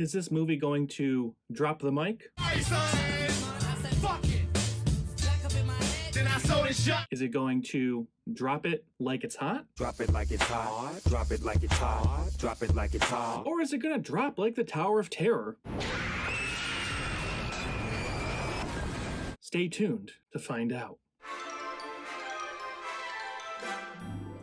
Is this movie going to drop the mic? Is it going to drop it like it's hot? Drop it like it's hot. Drop it like it's hot. Drop it like it's hot. Or is it going to drop like the Tower of Terror? Stay tuned to find out.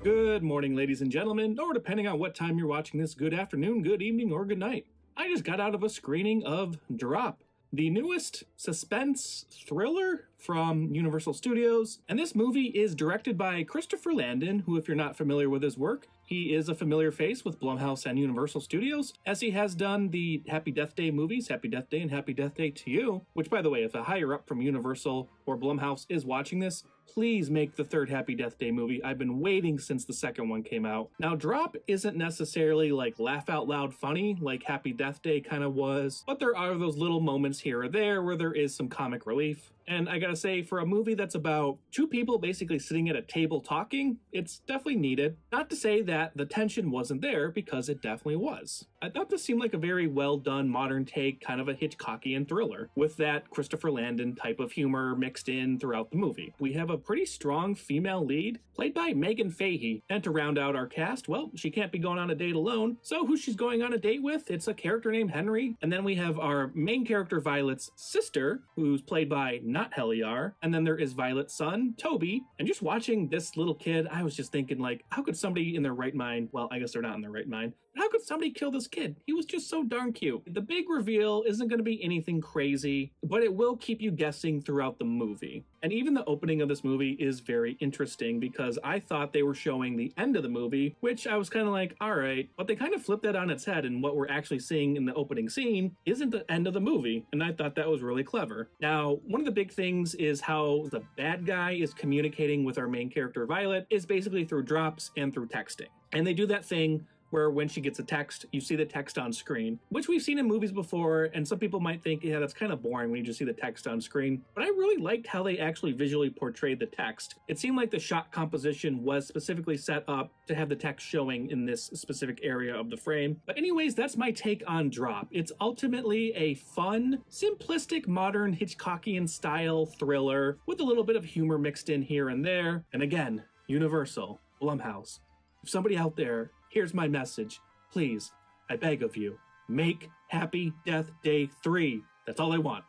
Good morning, ladies and gentlemen, or depending on what time you're watching this, good afternoon, good evening, or good night. I just got out of a screening of Drop, the newest suspense thriller from Universal Studios, and this movie is directed by Christopher Landon, who, if you're not familiar with his work, he is a familiar face with Blumhouse and Universal Studios, as he has done the Happy Death Day movies, Happy Death Day and Happy Death Day to You, which, by the way, if a higher up from Universal or Blumhouse is watching this, please make the third Happy Death Day movie. I've been waiting since the second one came out. Now, Drop isn't necessarily like laugh out loud funny like Happy Death Day kind of was, but there are those little moments here or there where there is some comic relief. And I gotta say, for a movie that's about two people basically sitting at a table talking, it's definitely needed. Not to say that the tension wasn't there, because it definitely was. I thought this seemed like a very well done modern take, kind of a Hitchcockian thriller, with that Christopher Landon type of humor mixed in throughout the movie. We have a pretty strong female lead, played by Megan Fahey. And to round out our cast, well, she can't be going on a date alone, so who she's going on a date with? It's a character named Henry. And then we have our main character Violet's sister, who's played by not Heliar, and then there is Violet's son, Toby. And just watching this little kid, I was just thinking, like, how could somebody in their right mind, well, I guess they're not in their right mind, but how could somebody kill this kid? He was just so darn cute. The big reveal isn't going to be anything crazy, but it will keep you guessing throughout the movie. And even the opening of this movie is very interesting, because I thought they were showing the end of the movie, which I was kind of like, all right, but they kind of flipped that on its head, and what we're actually seeing in the opening scene isn't the end of the movie, and I thought that was really clever. Now, one of the big things is how the bad guy is communicating with our main character Violet is basically through drops and through texting. And they do that thing where when she gets a text, you see the text on screen, which we've seen in movies before, and some people might think, yeah, that's kind of boring when you just see the text on screen. But I really liked how they actually visually portrayed the text. It seemed like the shot composition was specifically set up to have the text showing in this specific area of the frame. But anyways, that's my take on Drop. It's ultimately a fun, simplistic, modern Hitchcockian style thriller with a little bit of humor mixed in here and there. And again, Universal, Blumhouse. If somebody out there, here's my message. Please, I beg of you, make Happy Death Day 3. That's all I want.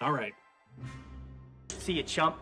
All right. See you, chump.